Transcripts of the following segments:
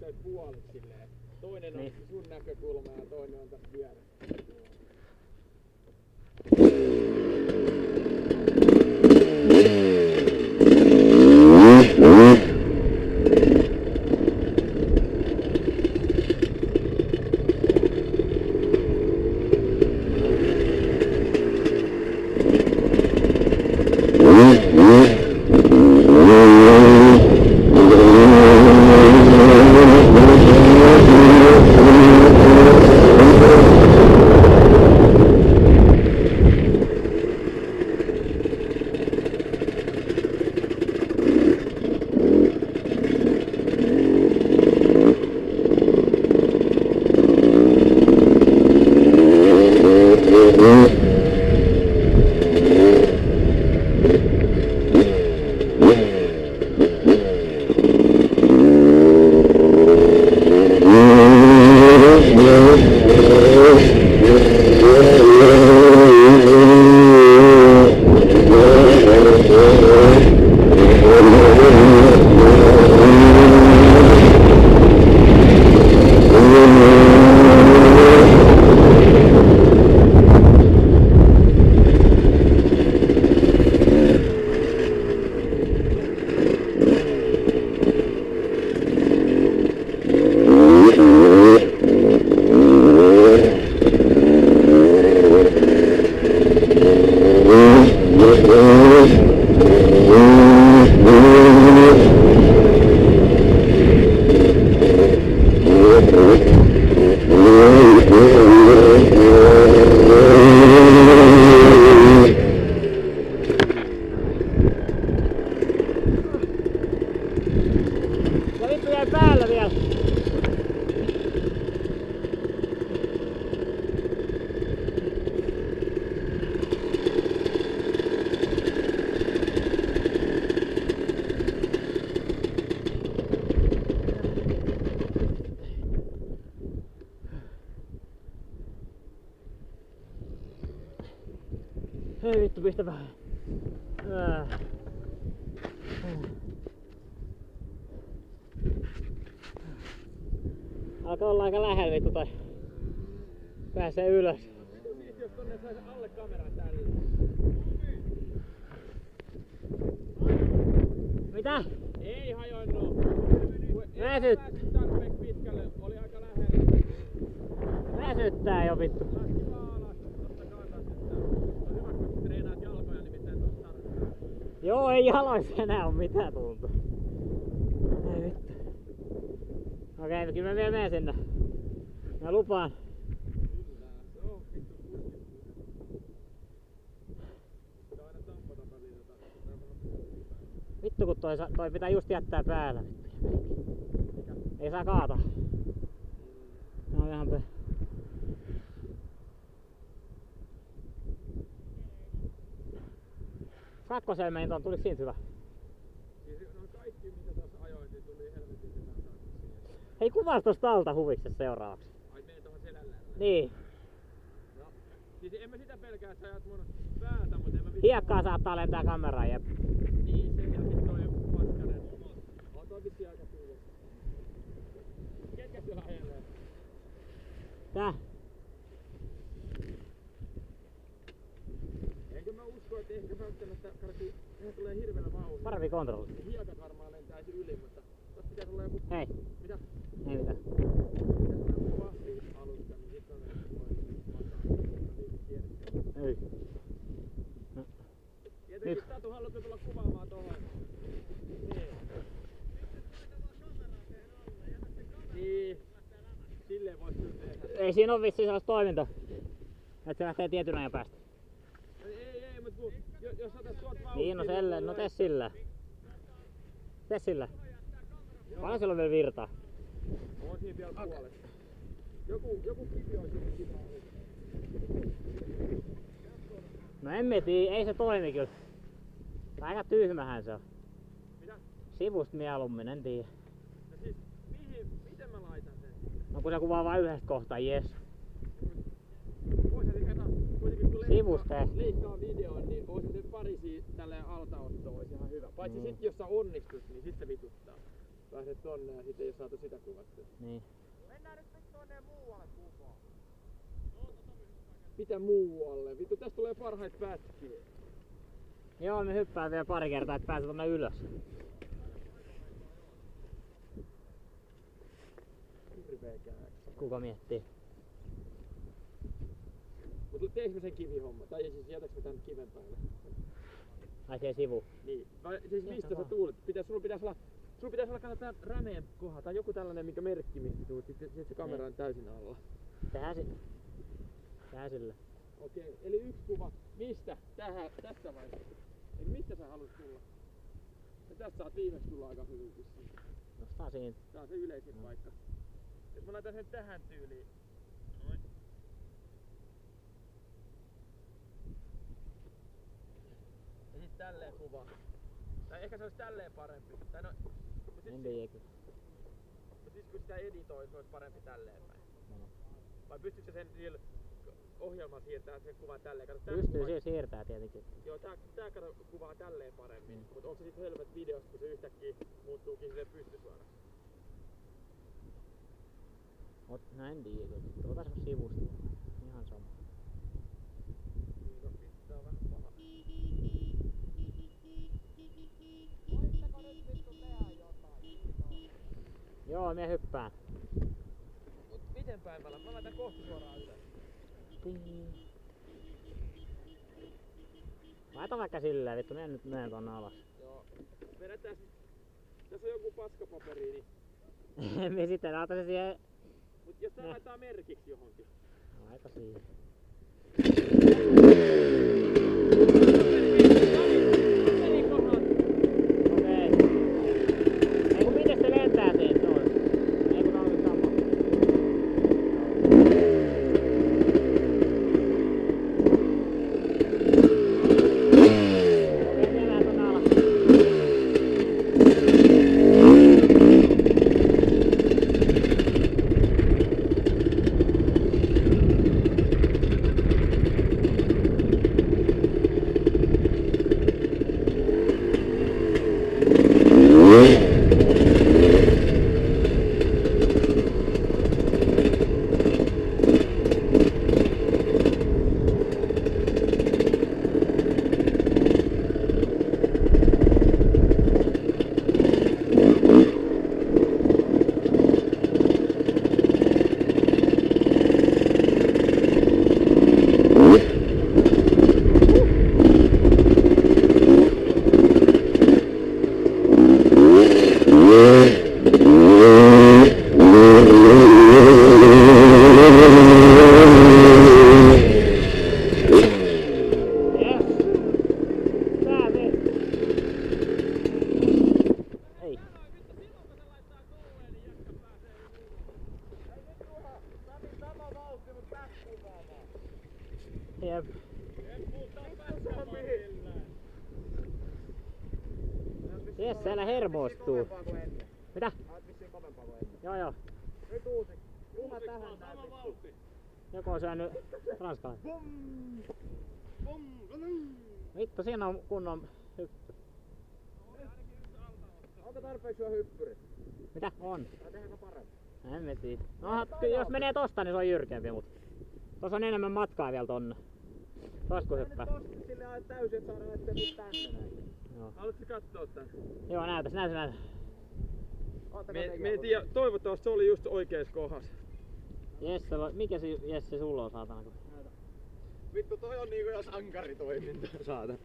katsoit puoliksi silleen. Toinen on sun näkökulma ja toinen on tässä vieressä. Ei vittu, pistä vähän. Alkaa olla aika lähellä vittu tai pääsee ylös. Jos tonne saisi alle kameran tälle. Mitä? Ei hajonnut. Väsyt. Pääsit tarpeeksi pitkälle, oli aika lähellä. Väsyttää jo vittu. Laski vaan alas, totta kai väsyttää. On hyvä kun treenaat jalkoja, nimittäin tossa tarvitaan. Joo, ei jaloissa enää oo mitään tuntuu. Ei vittu. Okei, kyllä mä vielä menen sinne. Mä lupaan. Kyllä, se on vittu kuski. Se on aina tampata välillä. Vittu kun toi pitää just jättää päällä. Ei saa kaata. Tää on ihan Kakkoseen menin tuon, tuliko siitä hyvä? Siis no kaikki mitä tässä ajoin, niin tuli helvetin hyvää takaisin. Hei, kuvaas tosta alta huviksessa seuraavaksi. Ai mene tohon selälle? Niin. No, siis en mä sitä pelkää, että sä ajat mun päätä, mutta en mä Hiekkaa saattaa lentää kameraan, jep. Niin se ja sit toi paskanen. On toi vissi aika tyylä. Ketkä siellä ajelee? Tää? Enkö mä usko, että ehkä välttämättä karkii, ihan tulee hirveellä vauhdilla. Parempi kontrolli. Hiekat varmaan lentäisi yli, mutta tossa pitäis olla joku... Hei. Mitä? Ei mitään. Pitäis olla joku vahvi alusta, niin sit on voi makaa. Ei. Tietenkin Tatu, haluatko tulla kuvaamaan tohon? Niin. Silleen vois kyllä tehdä. Ei siinä oo vissiin sellaista toimintaa. Että se lähtee tietyn ajan päästä. Ei, mut kun, jos otat tuot vauhtia... Niin, no selle, no tee sillä. Tee sillä. Paljon siellä on vielä virtaa? On siinä vielä puolet. Joku kivi on siinä kiva. No emme tii, ei se toimi kyllä. Aika tyhmähän se on. Mitä? Sivusta mieluummin, en tiedä. No siis, miten mä laitan sen? No kun se kuvaa vain yhdestä kohtaa, jes. Voisi se kato, kuitenkin kun Sivusta. leikkaa videon, niin voisi se parisi tälleen altaotto olisi ihan hyvä. Paitsi sit jos sä onnistut, niin sit se vituttaa. Pääset tonne ja sit ei oo saatu sitä kuvattua. Mitä muualle? Vittu, tästä tulee parhaita pätkiä. Joo, me hyppään vielä pari kertaa, että pääsee tonne ylös. Hirveä kääks. Kuka miettii? Mut teekö me sen kivihomma? Tai siis jätäks me tän kiven päälle? Ai se sivu. Niin. Vai siis mistä sä tuulet? Sulla pitäis olla tää rämeen kohdalla tai joku tällainen mikä merkki mistä tuut. Sit se kamera on täysin alla. Tää sillä. Okei, eli yksi kuva. Mistä? Tästä vai? Eli mistä sä haluat tulla? Ja tästä saat viimeksi tulla aika hyvin vissiin. Nostaa siitä. Tää on se yleisin paikka. Jos mä laitan sen tähän tyyliin. Noin. Ja sit tälleen kuvaa. Tai ehkä se olisi tälleen parempi. Tai no, En tiedä. mut siis kun sitä editoi, se olisi parempi tälleen päin. Vai pystytkö sen niillä ohjelmalla siirtämään sen kuvan tälleen? Kato, Pystyy siihen siirtää tietenkin. Joo, tää kato kuvaa tälleen paremmin. Mut onko se sit helvet videossa, kun se yhtäkkiä muuttuukin silleen pystysuoraksi? No en tiedä. Otas sivusta. Ihan sama. Niin, no pitää vähän paha. Voitteko nyt vittu tehdä jotain? Joo, me hyppään. Mut miten päin mä laitan kohta suoraan ylös. Laita vaikka silleen, vittu, menen tonne alas. Joo. Vedetään tässä on joku paskapaperi, niin. Me sitten laita se siihen. Mut jos tää laittaa merkiksi johonkin. Laita siihen. Okei. Ei kun miten se lentää siitä noin? Ei kun on sama. Okei, mennään tonne alas. Jep. Jes, siellä hermostuu. Mitä? Joo. Nyt uusi. Juha tähän näin vittu. Joku on syönyt ranskalainen. Vittu, siinä on kunnon hyppy. Onko tarpeeksi jo hyppyri? Mitä? On. Tai tehdäänkö paremmin? En mä tiedä. No, jos menee tosta, niin se on jyrkempi, mut tossa on enemmän matkaa vielä tonne. Tosta kun hyppää. Tosta silleen täysin, että saadaan näette nyt tänne näin. Joo. Haluatko kattoo tän? Joo, näytäs. Me ei tiedä, toivottavasti se oli just oikees kohdassa. Mikä se Jesse sulla on saatana? Vittu toi on niinku jo sankaritoiminta. Saatan.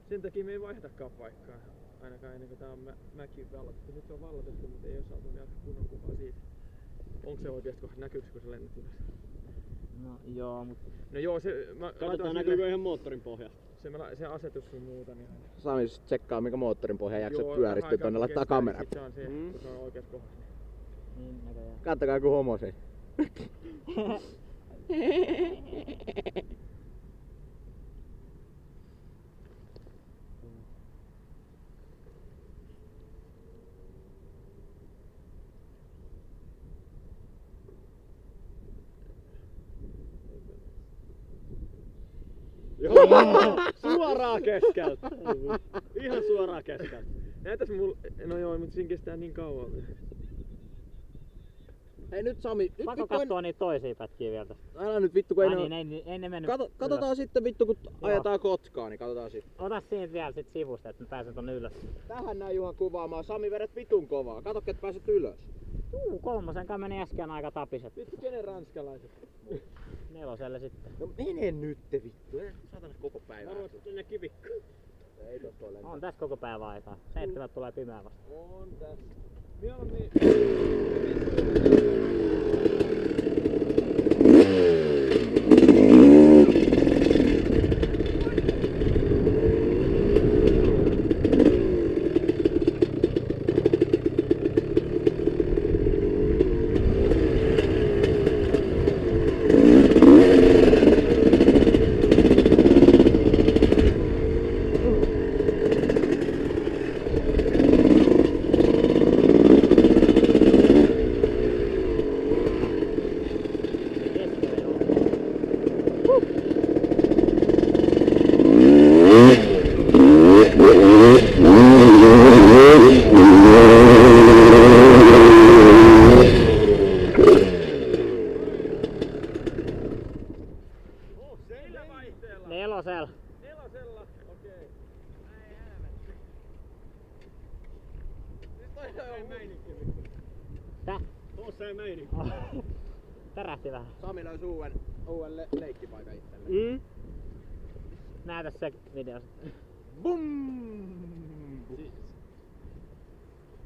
Sen takia me ei vaihdakaan paikkaa. Ainakaan ennen kuin tää on mäki vallattu. Nyt se on vallatettu, mutta ei oo saatu vielä kunnon kuvaa siitä. Onko se oikeesti kohdassa? Näkyykö kun se lennät ylös? No joo, mut No joo, se... Katsotaan näkyykö ihan moottorin pohja. Se asetus sun muuta, niin... Sami tsekkaa mikä moottorin pohja jakso Joo, pyöristyy vähän tonne aikaa laittaa kestää, kamera. niin sit se on se, kun se on oikees kohdassa. niin näköjään. Kattokaa joku homo se. Suoraan keskeltä! Ihan suoraan keskeltä. Näytäs mulle... No joo, mutta siinä kestää niin kauan. Hei nyt Sami, nyt Pakko vittu kattoo niitä toisia pätkiä vielä tästä. älä nyt vittu kun Ai ei niin, ei ne mennyt Katsotaan ylös. sitten vittu kun ajetaan Kotkaa, niin katsotaan sitten. Ota siitä vielä sit sivusta, että mä pääsen tonne ylös. Tähän näin Juhan kuvaamaan. Sami vedät vitun kovaa. Kato, että pääset ylös. Kolmosen kai meni äsken aika tapiset. Vittu kenen ranskalaiset? Neloselle sitten. No mene nyt vittu. Ei saatanas koko päivää. Arvoit tänne kivikkoon. Ei tosta ole On tässä koko päivä aikaa. 7 tulee pimeä vasta. On tässä. Mieluummin... Nelosella. Nelosella, okei. Siis toi on meininki. Tää? Tuossa ei meininki. Tärähti vähän. Sami löysi uuden leikkipaikan itselleen. Näytä se video. Bum!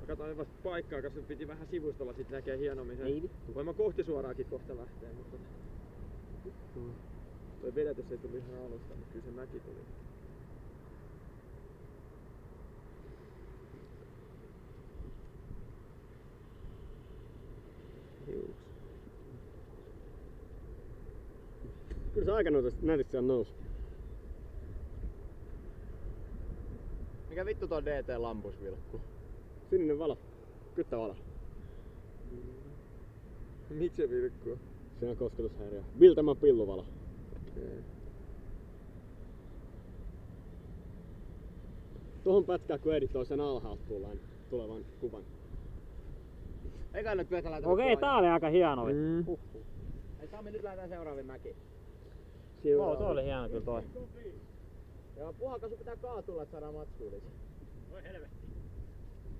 Mä katsoin vasta paikkaa, koska piti vähän sivustolla, sit näkee hienommin sen. Ei vittu. Voin mä kohti suoraakin kohta lähtee, mutta... Toi vedätys ei tuli ihan alusta, mutta kyllä se mäki tuli. Hiuks. Kyllä se aika näytöksi siellä nousi. Mikä vittu tuo DT-lampus vilkkuu? Sininen valo. Kyttävalo. Miksi se vilkkuu? Se on kosketushäiriö. Biltman pilluvalo. Okei. Tohon pätkään kun editoi sen alhaalta tulevan kuvan. Eikä nyt vielä laita. Okei, tää oli aika hieno. Hei Sami, nyt lähdetään seuraaviin mäkiin. Joo, toi oli hieno kyllä toi. Joo, puhaka sun pitää kaatulla, että saadaan matskuun lisää. Voi helvetti.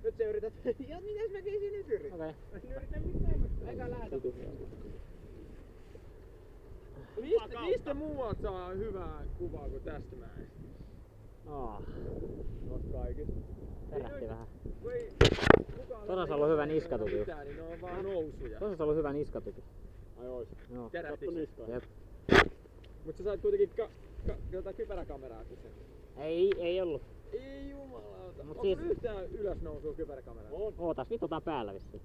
Nyt sä yrität... Ja mitäs mäkiä sinä nyt yrität? Okei. Eikä lähetä. Mistä muualta saa hyvää kuvaa kuin tästä mäestä? Noista kaikista. Tärähti vähän. Kukaan Tuossa olisi ollut hyvä niskatuki. mitään, niin ne on vaan nousuja. Tuossa olisi ollut hyvä niskatuki. Ai ois. Joo. Kärähtikö se? niskaan. Jep. Mut sä sait kuitenkin jotain kypäräkameraakin sen. Ei ollut. Ei jumalauta. Mut Onko siis- yhtään ylösnousua kypäräkameralla? On. Ootas, vittu tää päällä vissiin.